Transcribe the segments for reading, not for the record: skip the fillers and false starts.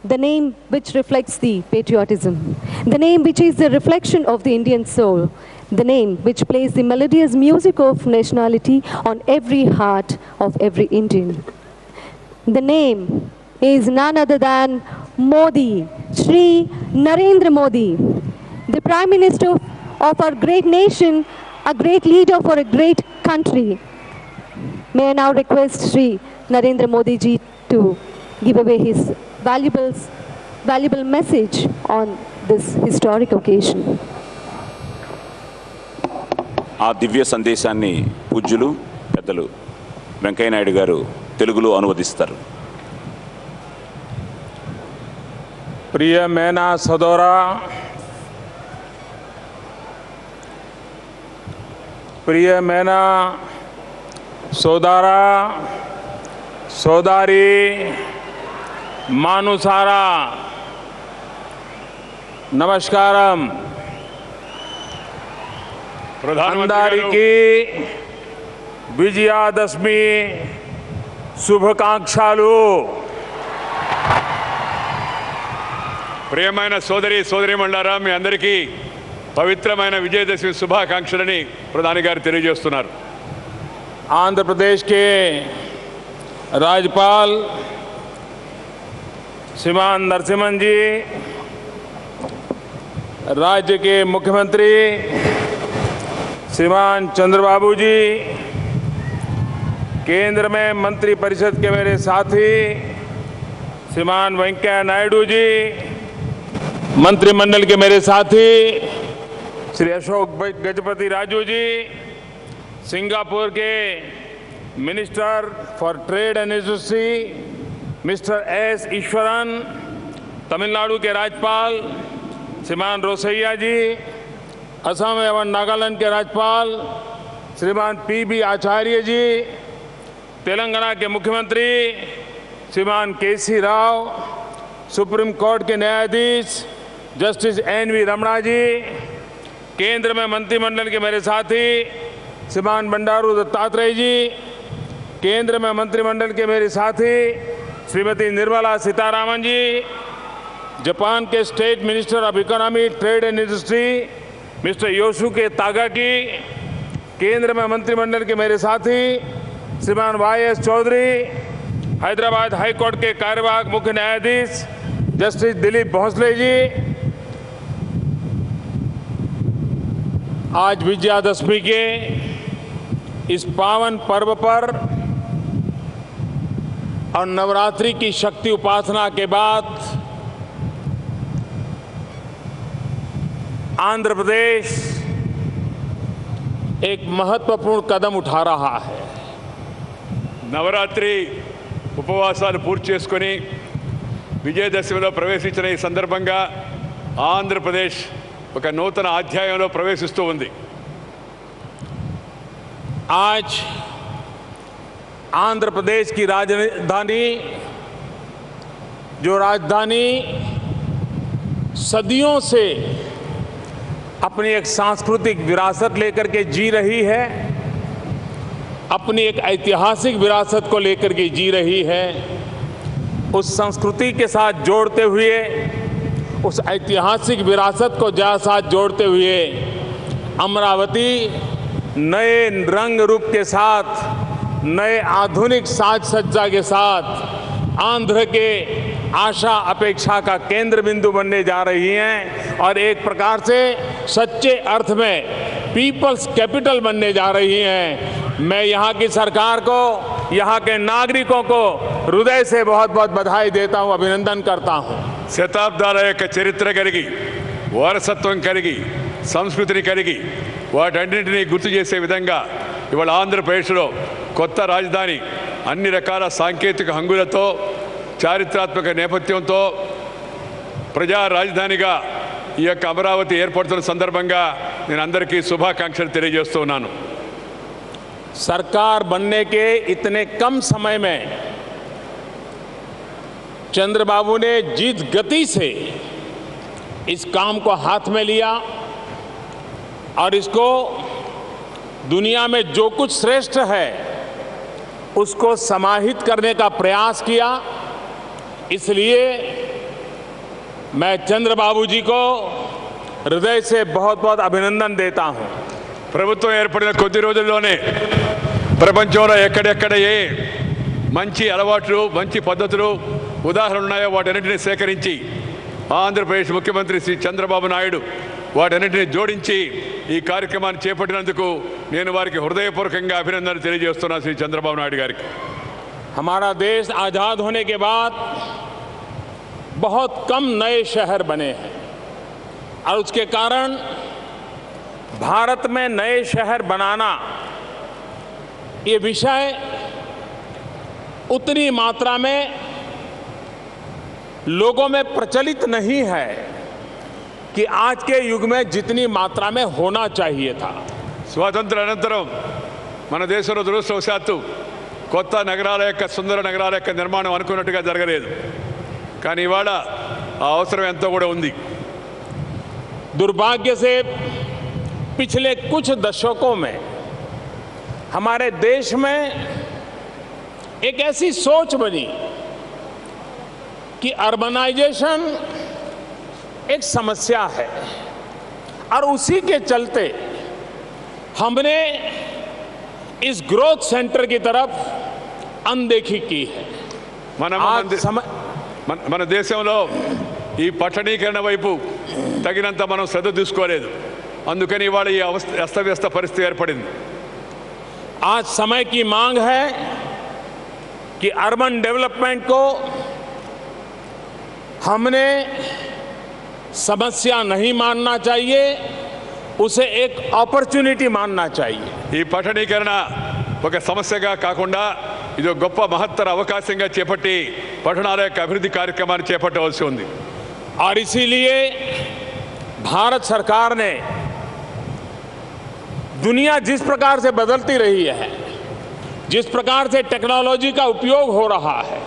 the name which reflects the patriotism, the name which is the reflection of the Indian soul, the name which plays the melodious music of nationality on every heart of every Indian. The name is none other than Modi, Shri Narendra Modi, the Prime Minister of our great nation, a great leader for a great country. May I now request Shri Narendra Modi ji to give away his valuable message on this historic occasion. ఆ దివ్య సందేశాన్ని పూజ్యులు పెద్దలు వెంకయ్య నాయుడు గారు తెలుగులో అనువదిస్తారు. प्रिय मैना सदोरा, प्रिय मैना सोदारा, सोदारी, मानुसारा, नमस्कारम. అందరికీ విజయాదశమి శుభాకాంక్షలు. ప్రియమైన సోదరీమణులారా, మీ అందరికీ పవిత్రమైన విజయదశమి శుభాకాంక్షలని ప్రధాని గారు తెలియజేస్తున్నారు. आंध्र प्रदेश के राज्यपाल श्रीमान नरसिम्हन जी, राज्य के मुख्यमंत्री श्रीमान चंद्रबाबू जी, केंद्र में मंत्री परिषद के मेरे साथी श्रीमान वेंकैया नायडू जी, मंत्रिमंडल के मेरे साथी श्री अशोक गजपति राजू जी, सिंगापुर के minister for trade and industry mister S Eswaran, Tamil Nadu के राज्यपाल श्रीमान रोसैया जी, असम एवं नागालैंड के राज्यपाल श्रीमान पी.बी. आचार्य जी, तेलंगाना के मुख्यमंत्री श्रीमान के.सी. राव, सुप्रीम कोर्ट के न्यायाधीश जस्टिस एन.वी. रमणा जी, केंद्र में मंत्रिमंडल के मेरे साथी श्रीमान बंडारू दत्तात्रेय जी, केंद्र में मंत्रिमंडल के मेरे साथी श्रीमती निर्मला सीतारामन जी, जापान के state minister of economy, trade and industry mister Yosuke Takagi, केंद्र में मंत्रिमंडल के मेरे साथी Shriman Y S. Chowdary, Hyderabad high court के कार्यवाहक मुख्य न्यायाधीश जस्टिस दिलीप भोसले जी, आज विजयादशमी के इस पावन पर्व पर और नवरात्रि की शक्ति उपासना के बाद आंध्र प्रदेश एक महत्वपूर्ण कदम उठा रहा है. నవరాత్రి ఉపవాసాలు పూర్తి చేసుకొని విజయదశమిలో ప్రవేశించిన ఈ సందర్భంగా ఆంధ్రప్రదేశ్ ఒక నూతన అధ్యాయంలో ప్రవేశిస్తూ ఉంది. आज आंध्र प्रदेश की राजधानी, जो राजधानी सदियों से अपनी एक सांस्कृतिक विरासत लेकर के जी रही है, अपनी एक ऐतिहासिक विरासत को लेकर के जी रही है, उस संस्कृति के साथ जोड़ते हुए, उस ऐतिहासिक विरासत को साथ जोड़ते हुए अमरावती नए रंग रूप के साथ, नए आधुनिक साज सज्जा के साथ आंध्र के आशा अपेक्षा का केंद्र बिंदु बनने जा रही हैं और एक प्रकार से सच्चे अर्थ में पीपल्स कैपिटल बनने जा रही हैं. मैं यहाँ की सरकार को, यहाँ के नागरिकों को हृदय से बहुत बहुत बधाई देता हूँ, अभिनंदन करता हूँ. శతాబ్దాల యొక్క చరిత్ర కలిగి, వారసత్వం కలిగి, సంస్కృతిని కలిగి, వాటన్నింటినీ గుర్తు చేసే విధంగా ఇవాళ ఆంధ్రప్రదేశ్లో కొత్త రాజధాని అన్ని రకాల సాంకేతిక హంగులతో, చారిత్రాత్మక నేపథ్యంతో ప్రజా రాజధానిగా ఈ యొక్క అమరావతి ఏర్పడుతున్న సందర్భంగా నేను అందరికీ శుభాకాంక్షలు తెలియజేస్తూ ఉన్నాను. सरकार बनने के इतने कम समय में चंद्रबाबू ने जिस गति से इस काम को हाथ में लिया और इसको दुनिया में जो कुछ श्रेष्ठ है उसको समाहित करने का प्रयास किया, इसलिए मैं चंद्रबाबू जी को हृदय से बहुत बहुत अभिनंदन देता हूं। ప్రభుత్వం ఏర్పడిన కొద్ది రోజుల్లోనే ప్రపంచంలో ఎక్కడెక్కడ ఏ మంచి అలవాట్లు మంచి పద్ధతులు ఉదాహరణలు ఉన్నాయో వాటన్నిటిని సేకరించి ఆంధ్రప్రదేశ్ ముఖ్యమంత్రి శ్రీ చంద్రబాబు నాయుడు వాటన్నిటిని జోడించి ఈ కార్యక్రమాన్ని చేపట్టినందుకు నేను వారికి హృదయపూర్వకంగా అభినందనలు తెలియజేస్తున్నాను శ్రీ చంద్రబాబు నాయుడు గారికి। हमारा देश आज़ाद होने के बाद बहुत कम नए शहर बने हैं और उसके कारण भारत में नए शहर बनाना ये विषय उतनी मात्रा में लोगों में प्रचलित नहीं है कि आज के युग में जितनी मात्रा में होना चाहिए था। స్వాతంత్ర అనంతరం మన దేశంలో దురదృష్టవశాత్తు కొత్త నగరాల యొక్క సుందర నగరాల యొక్క నిర్మాణం అనుకున్నట్టుగా జరగలేదు, కానీ ఇవాళ ఆ అవసరం ఎంతో కూడా ఉంది। दुर्भाग्य से पिछले कुछ दशकों में हमारे देश में एक ऐसी सोच बनी कि अर्बनाइजेशन एक समस्या है और उसी के चलते हमने इस ग्रोथ सेंटर की तरफ अनदेखी की है। మన దేశంలో ఈ పట్టణీకరణ వైపు తగినంత మనం శ్రద్ధ తీసుకోలేదు, అందుకని ఇవాళ ఈ అస్తవ్యస్త పరిస్థితి ఏర్పడింది। आज समय की मांग है कि अर्बन डेवलपमेंट को हमने समस्या नहीं मानना चाहिए, उसे एक अपॉर्चुनिटी मानना चाहिए। ఈ పట్టణీకరణ ఒక సమస్యగా కాకుండా ఇది ఒక గొప్ప మహత్తర అవకాశంగా చేపట్టి పట్టణాల యొక్క అభివృద్ధి కార్యక్రమాన్ని చేపట్టవలసి ఉంది। और इसीलिए भारत सरकार ने दुनिया जिस प्रकार से बदलती रही है, जिस प्रकार से टेक्नोलॉजी का उपयोग हो रहा है,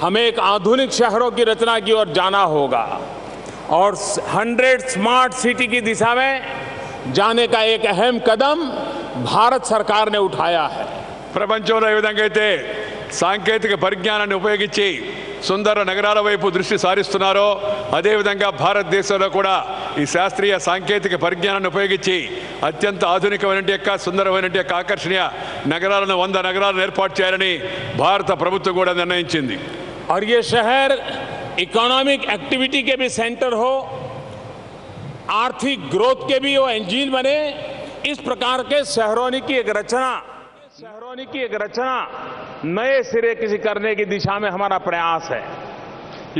हमें एक आधुनिक शहरों की रचना की ओर जाना होगा और 100 स्मार्ट सिटी की दिशा में जाने का एक अहम कदम भारत सरकार ने उठाया है। ప్రపంచంలో ఏ విధంగా అయితే సాంకేతిక పరిజ్ఞానాన్ని ఉపయోగించి సుందర నగరాల వైపు దృష్టి సారిస్తున్నారో అదేవిధంగా భారతదేశంలో కూడా ఈ శాస్త్రీయ సాంకేతిక పరిజ్ఞానాన్ని ఉపయోగించి అత్యంత ఆధునికమైన యొక్క సుందరమైన యొక్క ఆకర్షణీయ నగరాలను 100 నగరాలను ఏర్పాటు చేయాలని భారత ప్రభుత్వం కూడా నిర్ణయించింది। और ये शहर इकोनॉमिक एक्टिविटी के भी सेंटर हो, आर्थिक ग्रोथ के भी वो इंजन बने, इस प्रकार के शहरों की एक रचना नए सिरे किसी करने की दिशा में हमारा प्रयास है।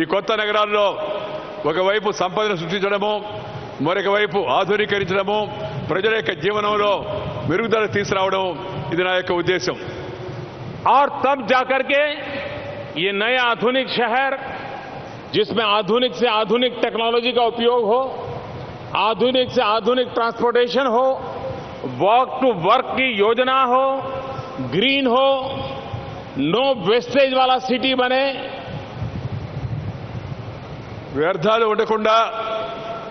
ఈ కొత్త నగరాల్లో ఒకవైపు సంపదను సృష్టించడము, మరొక వైపు ఆధునీకరించడము, ప్రజల యొక్క జీవనంలో మెరుగుదల తీసుకురావడం ఇది నా యొక్క ఉద్దేశం। और तब जाकर के ये नया आधुनिक शहर जिसमें आधुनिक से आधुनिक टेक्नोलॉजी का उपयोग हो, आधुनिक से आधुनिक ट्रांसपोर्टेशन हो, वॉक टू वर्क की योजना हो, ग्रीन हो, नो वेस्टेज वाला सिटी बने। వ్యర్థాలు ఉండకుండా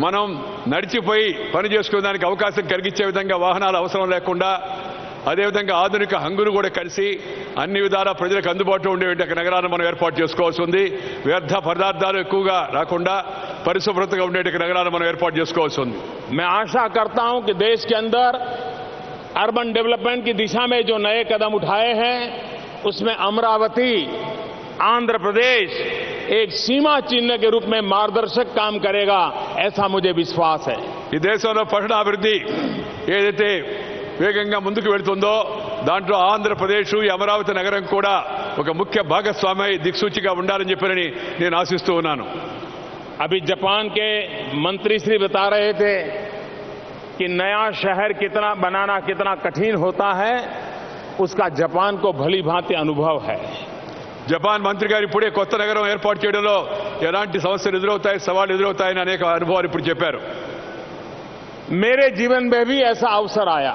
మనం నడిచిపోయి పని చేసుకునేదానికి అవకాశం కలిగించే విధంగా వాహనాలు అవసరం లేకుండా అదేవిధంగా ఆధునిక హంగులు కూడా కలిసి అన్ని విధాల ప్రజలకు అందుబాటులో ఉండే నగరాలను మనం ఏర్పాటు చేసుకోవాల్సి ఉంది। వ్యర్థ పదార్థాలు ఎక్కువగా రాకుండా పరిశుభ్రతగా ఉండే నగరాలను మనం ఏర్పాటు చేసుకోవాల్సి ఉంది। मैं आशा करता हूं कि देश के अंदर अर्बन डेवलपमेंट की दिशा में जो नए कदम उठाए हैं उसमें अमरावती, आंध्र प्रदेश एक सीमा चिन्ह के रूप में मार्गदर्शक काम करेगा, ऐसा मुझे विश्वास है। ఈ దేశంలో పట్టణాభివృద్ధి ఏదైతే వేగంగా ముందుకు వెళుతుందో దాంట్లో ఆంధ్రప్రదేశ్ ఈ అమరావతి నగరం కూడా ఒక ముఖ్య భాగస్వామి దిక్సూచిగా ఉండాలని చెప్పని నేను ఆశిస్తూ ఉన్నాను। अभी जापान के मंत्री श्री बता रहे थे कि नया शहर बनाना कितना कठिन होता है, उसका जापान को भली भांति अनुभव है। జపాన్ మంత్రి గారు ఇప్పుడే కొత్త నగరం ఏర్పాటు చేయడంలో ఎలాంటి సమస్యలు ఎదురవుతాయి, సవాళ్లు ఎదురవుతాయని అనేక అనుభవాలు ఇప్పుడు చెప్పారు। मेरे जीवन में भी ऐसा अवसर आया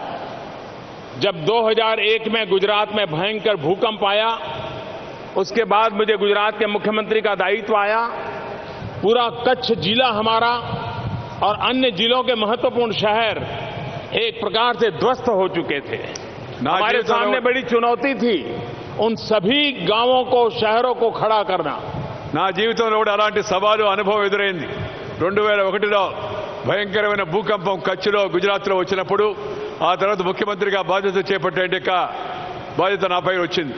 जब 2001 में गुजरात में भयंकर भूकंप आया, उसके बाद मुझे गुजरात के मुख्यमंत्री का दायित्व आया। पूरा कच्छ जिला हमारा और अन्य जिलों के महत्वपूर्ण शहर एक प्रकार से ध्वस्त हो चुके थे। हमारे सामने बड़ी चुनौती थी उन सभी गांवों को, शहरों को खड़ा करना। నా జీవితంలో కూడా అలాంటి సవాలు అనుభవం ఎదురైంది. 2001లో భయంకరమైన భూకంపం కచ్లో గుజరాత్లో వచ్చినప్పుడు ఆ తర్వాత ముఖ్యమంత్రిగా బాధ్యత చేపట్టే బాధ్యత నాపై వచ్చింది.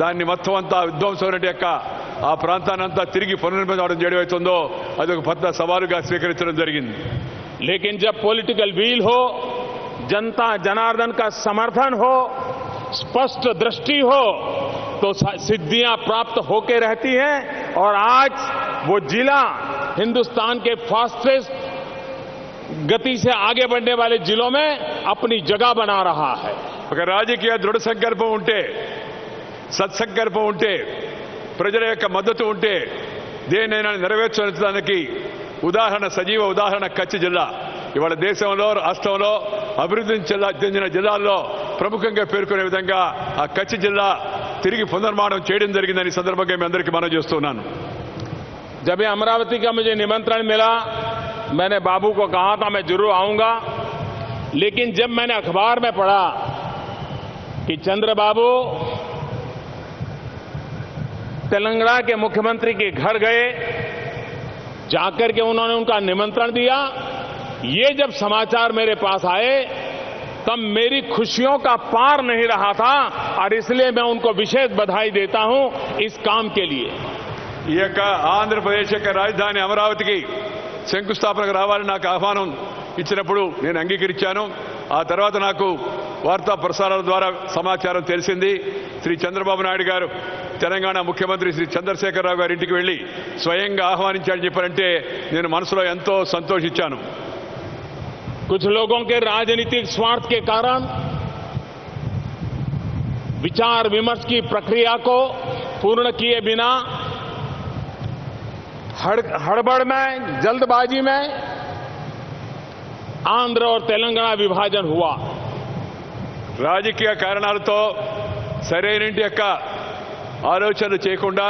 దాన్ని మొత్తం అంతా విధ్వంసం ఆ ప్రాంతాన్ని అంతా తిరిగి పునర్నిర్మాణం చేయడం అవుతుందో అది ఒక పెద్ద సవాలుగా స్వీకరించడం జరిగింది. लेकिन जब पॉलिटिकल व्हील हो, जनता जनार्दन का समर्थन हो, स्पष्ट दृष्टि हो तो सिद्धियां प्राप्त होकर रहती हैं और आज वो जिला हिंदुस्तान के फास्टेस्ट गति से आगे बढ़ने वाले जिलों में अपनी जगह बना रहा है. ఒక రాజకీయ దృఢ సంకల్పం ఉంటే, సత్సంకల్పం ఉంటే, ప్రజల యొక్క మద్దతు ఉంటే దేన్నైనా నెరవేర్చడానికి సజీవ ఉదాహరణ కచ్ జిల్లా. ఇవాళ దేశంలో రాష్ట్రంలో అభివృద్ధి చెందిన జిల్లాల్లో ప్రముఖంగా పేర్కొనే విధంగా ఆ కచ్ జిల్లా తిరిగి పునర్నిర్మాణం చేయడం జరిగిందని సందర్భంగా మీ అందరికీ మనవి చేస్తున్నాను. जब ये अमरावती का मुझे निमंत्रण मिला, मैंने बाबू को कहा था मैं जरूर आऊंगा, लेकिन जब मैंने अखबार में पढ़ा कि चंद्रबाबू तेलंगाना के मुख्यमंत्री के घर गए, जाकर के उन्होंने उनका निमंत्रण दिया, ये जब समाचार मेरे पास आए तब मेरी खुशियों का पार नहीं रहा था और इसलिए मैं उनको विशेष बधाई देता हूं इस काम के लिए. ఈ యొక్క ఆంధ్రప్రదేశ్ యొక్క రాజధాని అమరావతికి శంకుస్థాపనకు రావాలని నాకు ఆహ్వానం ఇచ్చినప్పుడు నేను అంగీకరించాను. ఆ తర్వాత నాకు వార్తా ప్రసారాల ద్వారా సమాచారం తెలిసింది. శ్రీ చంద్రబాబు నాయుడు గారు తెలంగాణ ముఖ్యమంత్రి శ్రీ చంద్రశేఖరరావు గారి ఇంటికి వెళ్లి స్వయంగా ఆహ్వానించారని చెప్పారంటే నేను మనసులో ఎంతో సంతోషించాను. कुछ लोगों के राजनीतिक स्वार्थ के कारण विचार विमर्श की प्रक्रिया को पूर्ण किए बिना हड़बड़ में, जल्दबाजी में आंध्र और तेलंगाना विभाजन हुआ. రాజకీయ కారణాలతో సరైనటి యొక్క ఆలోచనలు చేయకుండా,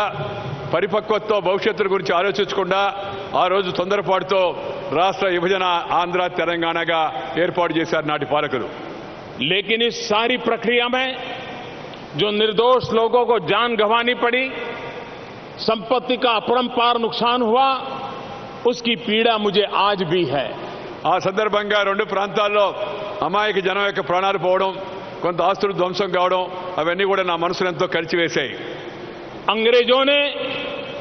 పరిపక్వతతో భవిష్యత్తు గురించి ఆలోచించకుండా ఆ రోజు తొందరపాటుతో రాష్ట్ర విభజన ఆంధ్ర తెలంగాణగా ఏర్పాటు చేశారు నాటి పాలకులు. लेकिन इस सारी प्रक्रिया में जो निर्दोष लोगों को जान गंवानी पड़ी, संपत्ति का अपरंपार नुकसान हुआ, उसकी पीड़ा मुझे आज भी है. ఆ సందర్భంగా రెండు ప్రాంతాల్లో అమాయక జనం యొక్క ప్రాణాలు పోవడం, కొంత ఆస్తులు ధ్వంసం కావడం అవన్నీ కూడా నా మనసును ఎంతో కలిచివేశాయి. अंग्रेजों ने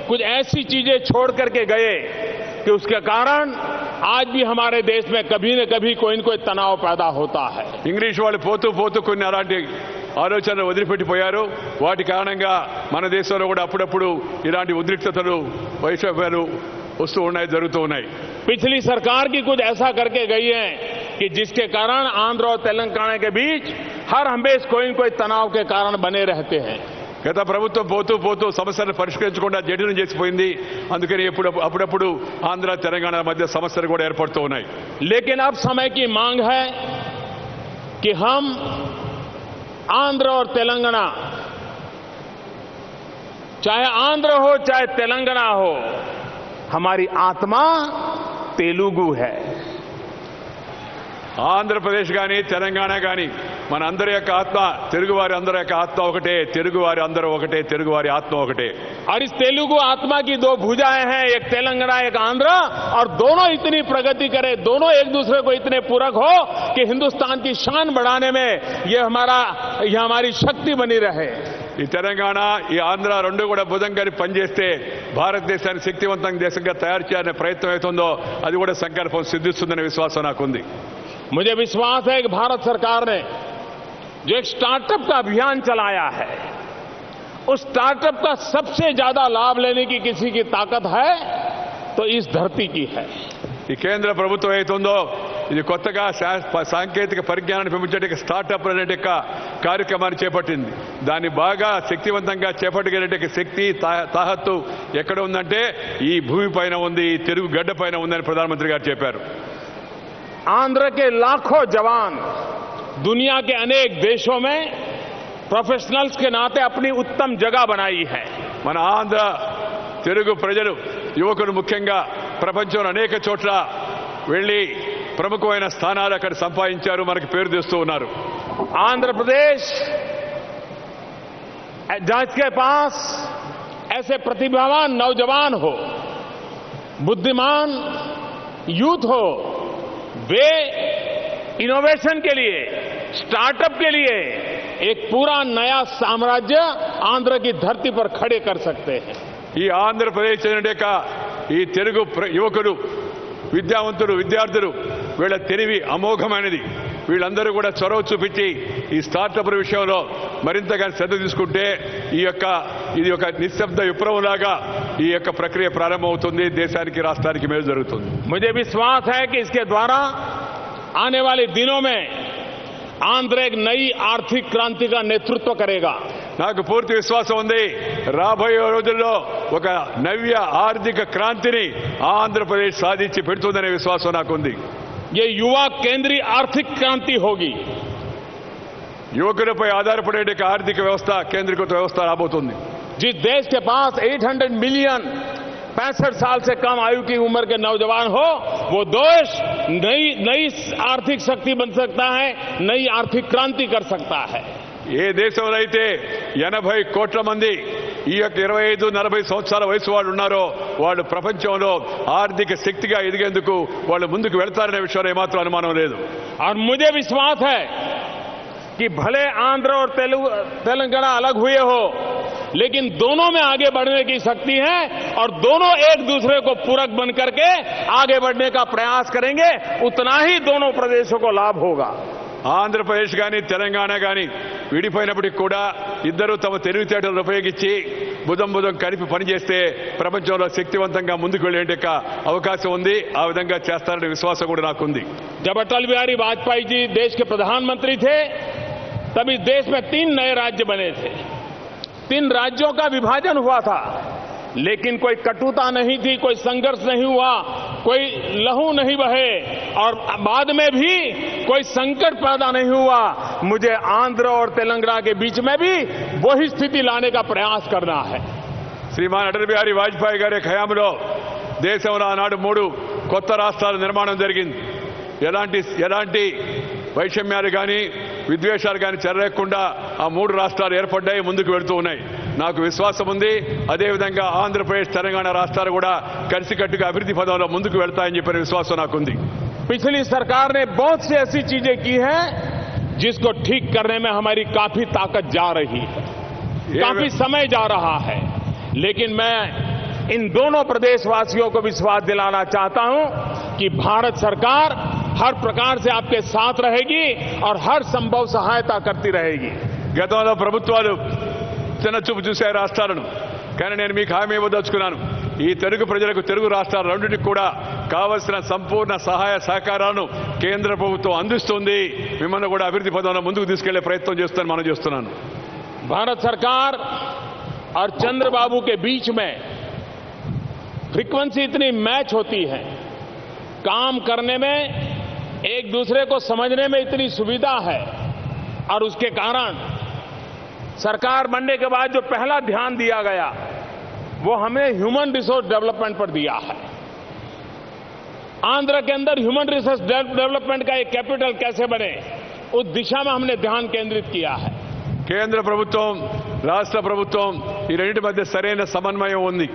कुछ ऐसी चीजें छोड़ करके गए कि उसके कारण आज भी हमारे देश में कभी न कभी कोई न कोई तनाव पैदा होता है. ఇంగ్లీష్ వాళ్ళు పోతూ పోతూ కొన్ని అలాంటి ఆలోచనలు వదిలిపెట్టిపోయారు. వాటి కారణంగా మన దేశంలో కూడా అప్పుడప్పుడు ఇలాంటి ఉద్రిక్తతలు, వైషమ్యాలు వస్తూ ఉన్నాయి, జరుగుతూ ఉన్నాయి. पिछली सरकार की कुछ ऐसा करके गई है कि जिसके कारण आंध्र और तेलंगाना के बीच हर हमेशा कोई न कोई तनाव के कारण बने रहते हैं. గత ప్రభుత్వం పోతూ పోతూ సమస్యలను పరిష్కరించకుండా జటిలం చేసిపోయింది. అందుకని అప్పుడప్పుడు ఆంధ్ర తెలంగాణ మధ్య సమస్యలు కూడా ఏర్పడుతూ ఉన్నాయి. लेकिन अब समय की मांग है कि हम आंध्र और तेलंगाना, चाहे आंध्र हो चाहे तेलंगाना हो, हमारी आत्मा तेलुगु है. ఆంధ్రప్రదేశ్ కానీ తెలంగాణ కానీ మన అందరి యొక్క ఆత్మ, తెలుగువారి అందరి యొక్క ఆత్మ ఒకటే, తెలుగువారి అందరూ ఒకటే, తెలుగువారి ఆత్మ ఒకటే. और इस तेलुगु आत्मा की दो भुजाएं हैं, एक तेलंगाना एक आंध्र, और दोनों इतनी प्रगति करें, दोनों एक दूसरे को इतने पूरक हो कि हिंदुस्तान की शान बढ़ाने में ये हमारी शक्ति बनी रहे. ఈ తెలంగాణ, ఈ ఆంధ్ర రెండు కూడా భుజంగా పనిచేస్తే భారతదేశాన్ని శక్తివంతంగా దేశంగా తయారు చేయాలనే ప్రయత్నం అవుతుందో అది కూడా సంకల్పం సిద్ధిస్తుందనే విశ్వాసం నాకుంది. मुझे विश्वास है कि भारत सरकार ने जो एक स्टार्टअप का अभियान चलाया है, उस स्टार्टअप का सबसे ज्यादा लाभ लेने की किसी की ताकत है तो इस धरती की है. ఈ కేంద్ర ప్రభుత్వం ఏతుందో ఇది కొత్తగా సాంకేతిక పరిజ్ఞానాన్ని పెంచేట స్టార్టప్ అనే కార్యక్రమాన్ని చేపట్టింది. దాన్ని బాగా శక్తివంతంగా చేపట్టగలిగే శక్తి, తాహత్తు ఎక్కడ ఉందంటే ఈ భూమి పైన ఉంది, తెలుగు గడ్డ పైన ఉందని ప్రధానమంత్రి గారు చెప్పారు. आंध्र के लाखों जवान दुनिया के अनेक देशों में प्रोफेशनल्स के नाते अपनी उत्तम जगह बनाई है. మన ఆంధ్ర తెలుగు ప్రజలు, యువకులు ముఖ్యంగా ప్రపంచంలో అనేక చోట్ల వెళ్లి ప్రముఖమైన స్థానాలు అక్కడ సంపాదించారు, మనకి పేరు తెస్తూ ఉన్నారు. आंध्र प्रदेश जिसके पास ऐसे प्रतिभावान नौजवान हो, बुद्धिमान यूथ हो, वे इनोवेशन के लिए, स्टार्टअप के लिए एक पूरा नया साम्राज्य आंध्र की धरती पर खड़े कर सकते हैं। ఈ ఆంధ్రప్రదేశ్ చెందిన ఈ తెలుగు యువకులు, విద్యావంతులు, విద్యార్థులు వీళ్ళ తెలివి అమోఘమైనది. వీళ్ళందరూ కూడా చొరవ చూపించి ఈ స్టార్టప్ల విషయంలో మరింతగా శ్రద్ధ తీసుకుంటే ఇది ఒక నిశ్శబ్ద విప్లవంలాగా ఈ యొక్క ప్రక్రియ ప్రారంభమవుతుంది. దేశానికి, రాష్ట్రానికి మేలు జరుగుతుంది. मुझे विश्वास है कि इसके द्वारा आने वाले दिनों में आंध्र एक नई आर्थिक क्रांति का नेतृत्व करेगा. నాకు పూర్తి విశ్వాసం ఉంది. రాబోయే రోజుల్లో ఒక నవ్య ఆర్థిక క్రాంతిని ఆంధ్రప్రదేశ్ సాధించి పెడుతుందనే విశ్వాసం నాకుంది. ये युवा केंद्रीय आर्थिक क्रांति होगी. యువకులపై ఆధారపడే ఆర్థిక వ్యవస్థ, కేంద్రీకృత వ్యవస్థ రాబోతుంది. जिस देश के पास 800 मिलियन 65 साल से कम आयु की उम्र के नौजवान हो, वो देश नई आर्थिक शक्ति बन सकता है, नई आर्थिक क्रांति कर सकता है. ఏ దేశంలో అయితే 80 కోట్ల మంది ఈ యొక్క 25-40 సంవత్సరాల వయసు వాళ్ళు ఉన్నారో వాళ్ళు ప్రపంచంలో ఆర్థిక శక్తిగా ఎదిగేందుకు వాళ్ళు ముందుకు వెళ్తారనే విషయంలో ఏమాత్రం అనుమానం లేదు. और मुझे विश्वास है कि भले आंध्र और तेलंगाना अलग हुए हो, लेकिन दोनों में आगे बढ़ने की शक्ति है और दोनों एक दूसरे को पूरक बन करके आगे बढ़ने का प्रयास करेंगे. उतना ही दोनों प्रदेशों को लाभ होगा. ఆంధ్రప్రదేశ్ కానీ తెలంగాణ కానీ విడిపోయినప్పటికీ కూడా ఇద్దరూ తమ తెలివితేటలను ఉపయోగించి భుజం కలిపి పనిచేస్తే ప్రపంచంలో శక్తివంతంగా ముందుకు వెళ్లే అవకాశం ఉంది. ఆ విధంగా చేస్తారనే విశ్వాసం కూడా నాకుంది. जब अटल बिहारी वाजपेयी जी देश के प्रधानमंत्री थे, तब इस देश में 3 नए राज्य बने थे. 3 राज्यों का विभाजन हुआ था, लेकिन कोई कटुता नहीं थी, कोई संघर्ष नहीं हुआ, कोई लहू नहीं बहे और बाद में भी कोई संकट पैदा नहीं हुआ. मुझे आंध्र और तेलंगाना के बीच में भी वही स्थिति लाने का प्रयास करना है. శ్రీమాన్ అటల్ బిహారీ వాజ్పేయి గారి హయాంలో దేశంలో ఆనాడు 3 కొత్త రాష్ట్రాల నిర్మాణం జరిగింది. ఎలాంటి వైషమ్యాలు కానీ విద్వేషాలు కానీ చెలరేకుండా ఆ 3 రాష్ట్రాలు ఏర్పడ్డాయి, ముందుకు వెళ్తూ ఉన్నాయి. నాకు విశ్వాసం ఉంది. అదేవిధంగా ఆంధ్రప్రదేశ్, తెలంగాణ రాష్ట్రాలు కూడా కలిసికట్టుగా అభివృద్ధి పదంలో ముందుకు వెళ్తాయని చెప్పిన విశ్వాసం నాకుంది. पिछली सरकार ने बहुत सी ऐसी चीजें की हैं जिसको ठीक करने में हमारी काफी ताकत जा रही है, काफी समय जा रहा है. लेकिन मैं इन दोनों प्रदेशवासियों को विश्वास दिलाना चाहता हूं कि भारत सरकार हर प्रकार से आपके साथ रहेगी और हर संभव सहायता करती रहेगी. గతంలో ప్రభుత్వాలు చిన్నచూపు చూసే రాష్ట్రాలను, కానీ నేను మీకు హామీ ఇవ్వదలుచుకున్నాను. ఈ తెలుగు ప్రజలకు, తెలుగు రాష్ట్రాల రెండింటికి కూడా కావలసిన సంపూర్ణ సహాయ సహకారాలను కేంద్ర ప్రభుత్వం అందిస్తుంది. మిమ్మల్ని కూడా అభివృద్ధి పదంలో ముందుకు తీసుకెళ్లే ప్రయత్నం చేస్తాను, మనం చేస్తున్నాను. भारत सरकार और चंद्रबाबू के बीच में फ्रीक्वेंसी इतनी मैच होती है, काम करने में एक दूसरे को समझने में इतनी सुविधा है और उसके कारण सरकार बनने के बाद जो पहला ध्यान दिया गया वो हमें ह्यूमन रिसोर्स डेवलपमेंट पर दिया है. आंध्र के अंदर ह्यूमन रिसोर्स डेवलपमेंट का एक कैपिटल कैसे बने, उस दिशा में हमने ध्यान केंद्रित किया है. కేంద్ర ప్రభుత్వం, రాష్ట్ర ప్రభుత్వం ఈ రెండింటి మధ్య సరైన సమన్వయం ఉంది.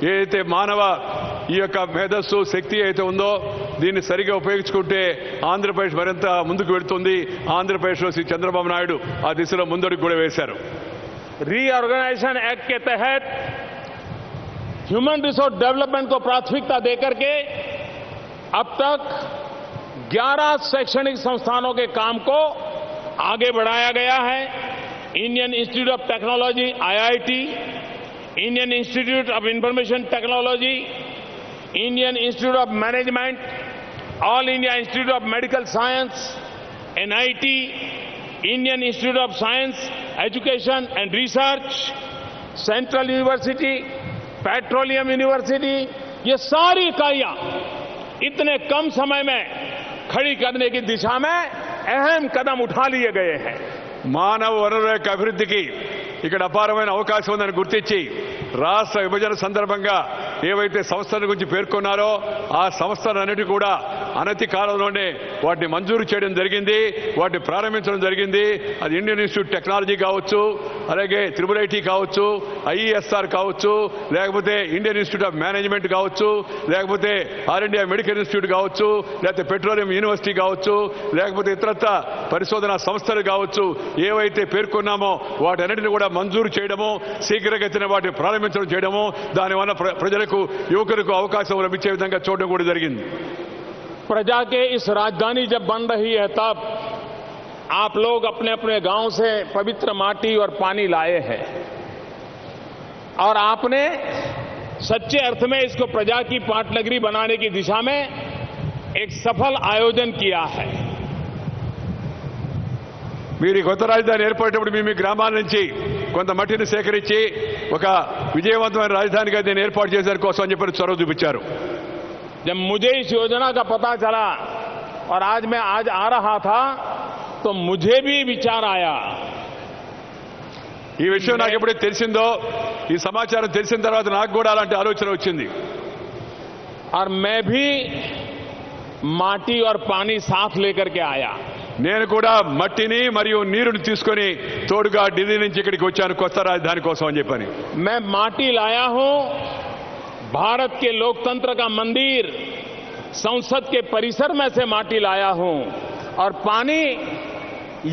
ఏదైతే మానవ ఈ యొక్క మేధస్సు, శక్తి అయితే ఉందో దీన్ని సరిగా ఉపయోగించుకుంటే ఆంధ్రప్రదేశ్ మరింత ముందుకు వెళ్తుంది. ఆంధ్రప్రదేశ్లో శ్రీ చంద్రబాబు నాయుడు ఆ దిశలో ముందడుగు కూడా వేశారు. रीऑर्गेनाइजेशन एक्ट के तहत ह्यूमन रिसोर्स डेवलपमेंट को प्राथमिकता देकर के अब तक 11 शैक्षणिक संस्थानों के काम को आगे बढ़ाया गया है. Indian institute of technology IIT, Indian institute of information technology, Indian institute of management, all India institute of medical science, NIT, Indian institute of science education and research, central university, petroleum university, ये सारी इकाइयां इतने कम समय में खड़ी करने की दिशा में अहम कदम उठा लिए गए हैं. మానవ వనరుల యొక్క అభివృద్ధికి ఇక్కడ అపారమైన అవకాశం ఉందని గుర్తించి రాష్ట్ర విభజన సందర్భంగా ఏవైతే సంస్థల గురించి పేర్కొన్నారో ఆ సంస్థలన్నిటి కూడా అనతి కాలంలోనే వాటిని మంజూరు చేయడం జరిగింది, వాటిని ప్రారంభించడం జరిగింది. అది ఇండియన్ ఇన్స్టిట్యూట్ టెక్నాలజీ కావచ్చు, అలాగే IIIT కావచ్చు, IESR కావచ్చు, లేకపోతే ఇండియన్ ఇన్స్టిట్యూట్ ఆఫ్ మేనేజ్మెంట్ కావచ్చు, లేకపోతే ఆల్ ఇండియా మెడికల్ ఇన్స్టిట్యూట్ కావచ్చు, లేకపోతే పెట్రోలియం యూనివర్సిటీ కావచ్చు, లేకపోతే ఇతరత్ర పరిశోధనా సంస్థలు కావచ్చు, ఏవైతే పేర్కొన్నామో వాటన్నిటిని కూడా మంజూరు చేయడము, శీఘ్రగతిన వాటిని ప్రారంభించడం చేయడము, దానివల్ల ప్రజలకు యువకులకు అవకాశం లభించే విధంగా చూడడం కూడా జరిగింది. प्रजा के इस राजधानी जब बन रही है तब आप लोग अपने अपने गांव से पवित्र माटी और पानी लाए हैं और आपने सच्चे अर्थ में इसको प्रजा की पाटनगरी बनाने की दिशा में एक सफल आयोजन किया है. మీరు ఈ కొత్త రాజధాని ఏర్పడేటప్పుడు మీ గ్రామాల నుంచి కొంత మట్టిని సేకరించి ఒక విజయవంతమైన రాజధానిగా దీన్ని ఏర్పాటు చేసే కోసం అని చెప్పి చొరవ చూపించారు. जब मुझे इस योजना का पता चला और आज मैं आ रहा था तो मुझे भी विचार आया. ఈ విషయం నాకు ఎప్పుడైతే తెలిసిందో, ఈ సమాచారం తెలిసిన తర్వాత నాకు కూడా అలాంటి ఆలోచన వచ్చింది. और मैं भी माटी और पानी साथ लेकर के आया. నేను కూడా మట్టిని మరియు నీరుని తీసుకొని తోడుగా ఢిల్లీ నుంచి ఇక్కడికి వచ్చాను కొత్త రాజధాని కోసం అని చెప్పని. मैं माटी लाया हूं, भारत के लोकतंत्र का मंदिर संसद के परिसर में से माटी लाया हूं और पानी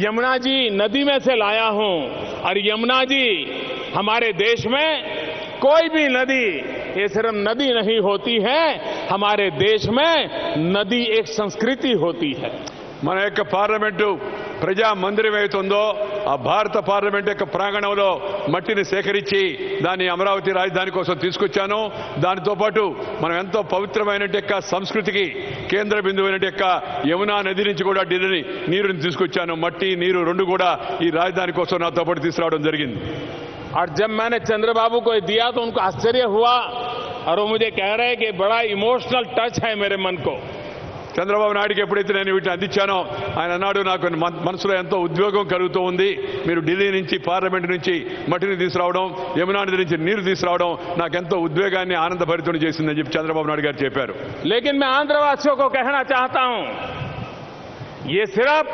यमुना जी नदी में से लाया हूं. और यमुना जी हमारे देश में कोई भी नदी ये सिर्फ नदी नहीं होती है, हमारे देश में नदी एक संस्कृति होती है. మన యొక్క పార్లమెంటు ప్రజా మందిరం ఏతుందో ఆ భారత పార్లమెంట్ యొక్క ప్రాంగణంలో మట్టిని సేకరించి దాన్ని అమరావతి రాజధాని కోసం తీసుకొచ్చాను. దానితో పాటు మనం ఎంతో పవిత్రమైన సంస్కృతికి కేంద్ర బిందువైన యమునా నది నుంచి కూడా ఢిల్లీ నీరుని తీసుకొచ్చాను. మట్టి నీరు రెండు కూడా ఈ రాజధాని కోసం నాతో పాటు తీసుకురావడం జరిగింది. और जब मैंने चंद्रबाबू को दिया तो उनको आश्चर्य हुआ और वो मुझे कह रहे हैं कि बड़ा इमोशनल टच है मेरे मन को. చంద్రబాబు నాయుడుకి ఎప్పుడైతే నేను వీటిని అందించానో ఆయన అన్నాడు, నాకు మనసులో ఎంతో ఉద్వేగం కలుగుతూ ఉంది. మీరు ఢిల్లీ నుంచి పార్లమెంట్ నుంచి మట్టిని తీసుకురావడం, యమునా నది నుంచి నీరు తీసుకురావడం నాకెంతో ఉద్వేగాన్ని ఆనందభరితుని చేసిందని చెప్పి చంద్రబాబు నాయుడు గారు చెప్పారు. लेकिन मैं आंध्रवासियों को कहना चाहता हूं, ये सिर्फ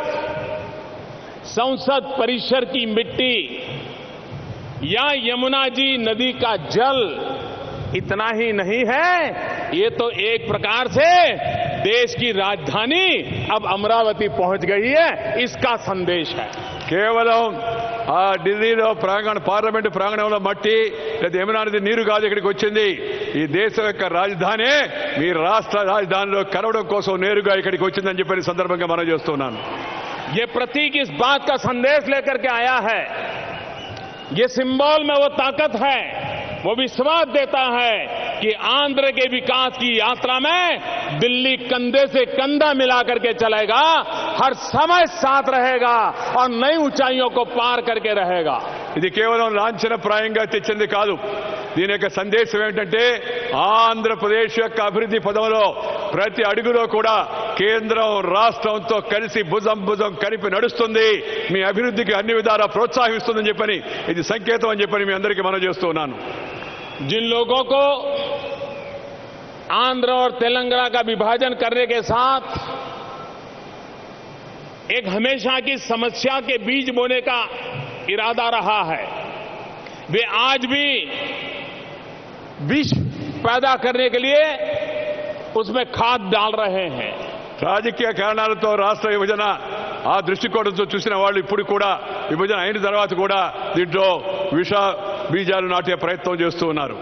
संसद परिसर की मिट्टी या यमुना जी नदी का जल इतना ही नहीं है, ये तो एक प्रकार से देश की राजधानी अब अमरावती पहुंच गई है, इसका संदेश है. కేవలం ఆ ఢిల్లీలో పార్లమెంటు ప్రాంగణంలో మట్టి లేదా యమునా నది నీరు కాదు ఇక్కడికి వచ్చింది. ఈ దేశం యొక్క రాజధాని మీ రాష్ట్ర రాజధానిలో కలవడం కోసం నేరుగా ఇక్కడికి వచ్చిందని చెప్పి సందర్భంగా మనం చేస్తున్నాను. ये प्रतीक इस बात का संदेश लेकर के आया है, ये सिंबल में वो ताकत है, वो विश्वास देता है कि आंध्र के विकास की यात्रा में दिल्ली कंधे से कंधा मिला करके चलेगा, हर समय साथ रहेगा और नई ऊंचाइयों को पार करके रहेगा. ఇది కేవలం లాంఛనప్రాయంగా తెచ్చింది కాదు. దీని యొక్క సందేశం ఏమిటంటే ఆంధ్రప్రదేశ్ యొక్క అభివృద్ధి పదంలో ప్రతి అడుగులో కూడా కేంద్రం రాష్ట్రంతో కలిసి భుజం భుజం కలిపి నడుస్తుంది, మీ అభివృద్ధికి అన్ని విధాలా ప్రోత్సహిస్తుందని చెప్పని ఇది సంకేతం అని చెప్పని మీ అందరికీ మనం చేస్తున్నాను. जिन लोगों को आंध्र और तेलंगाना का विभाजन करने के साथ एक हमेशा की समस्या के बीज बोने का इरादा रहा है, वे आज भी विष पैदा करने के लिए उसमें खाद डाल रहे हैं. రాజకీయ కారణాలతో రాష్ట్ర విభజన ఆ దృష్టికోణంతో చూసిన వాళ్ళు ఇప్పుడు కూడా విభజన అయిన తర్వాత కూడా దీంట్లో విష బీజాలు నాటే ప్రయత్నం చేస్తూ ఉన్నారు.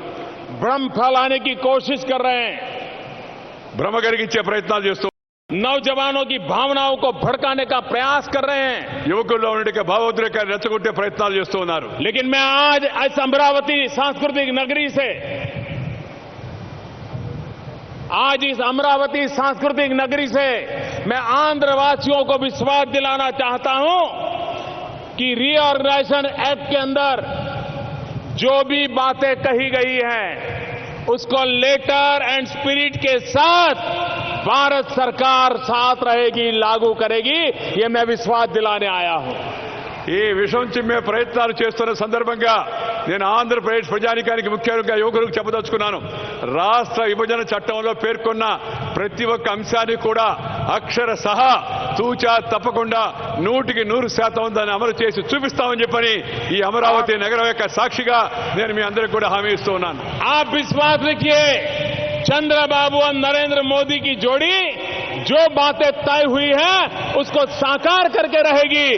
भ्रम फैलाने की कोशिश कर रहे हैं, భ్రమ కలిగించే ప్రయత్నాలు చేస్తూ नौजवानों की भावनाओं को भड़काने का प्रयास कर रहे हैं. యువకుల్లో ఉండే భావోద్రేకాలు రెచ్చగొట్టే ప్రయత్నాలు చేస్తూ ఉన్నారు. लेकिन मैं आज इस अमरावती सांस्कृतिक नगरी से मैं आंध्रवासियों को विश्वास दिलाना चाहता हूं कि रीऑर्गेनाइजेशन एक्ट के अंदर जो भी बातें कही गई हैं उसको लेटर एंड स्पिरिट के साथ भारत सरकार साथ रहेगी, लागू करेगी, ये मैं विश्वास दिलाने आया हूं. ఈ విషయం చిమ్మే ప్రయత్నాలు చేస్తున్న సందర్భంగా నేను ఆంధ్రప్రదేశ్ ప్రజానికానికి ముఖ్యంగా యువకులకు చెప్పదలుచుకున్నాను. రాష్ట్ర విభజన చట్టంలో పేర్కొన్న ప్రతి ఒక్క అంశాన్ని కూడా అక్షర సహా తూచా తప్పకుండా 100% దాన్ని అమలు చేసి చూపిస్తామని చెప్పని ఈ అమరావతి నగరం యొక్క సాక్షిగా నేను మీ అందరికీ కూడా హామీ ఇస్తూ ఉన్నాను. आप विश्वास रखिए, चंद्रबाबू और नरेंद्र मोदी की जोड़ी जो बातें तय हुई है उसको साकार करके रहेगी,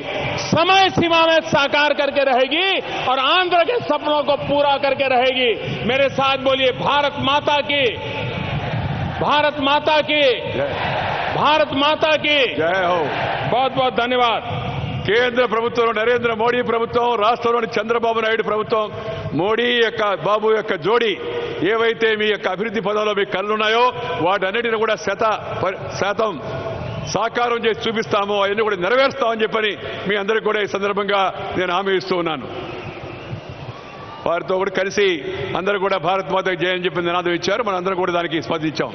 समय सीमा में साकार करके रहेगी और आंध्र के सपनों को पूरा करके रहेगी. मेरे साथ बोलिए, भारत माता की, भारत माता की, भारत माता की జై హో. बहुत बहुत धन्यवाद. కేంద్ర ప్రభుత్వం నరేంద్ర మోడీ ప్రభుత్వం, రాష్ట్రంలోని చంద్రబాబు నాయుడు ప్రభుత్వం, మోడీ యొక్క బాబు యొక్క జోడీ ఏవైతే మీ యొక్క అభివృద్ధి పదంలో మీ కళ్ళున్నాయో వాటన్నిటిని కూడా శాతం సాకారం చేసి చూపిస్తామో, అవన్నీ కూడా నెరవేరుస్తామని చెప్పని మీ అందరికీ కూడా ఈ సందర్భంగా నేను హామీ ఇస్తూ ఉన్నాను. వారితో కూడా కలిసి అందరూ కూడా భారత్ మాతకి జయ అని చెప్పి నినాదం ఇచ్చారు. మనం అందరం కూడా దానికి స్పందించాం.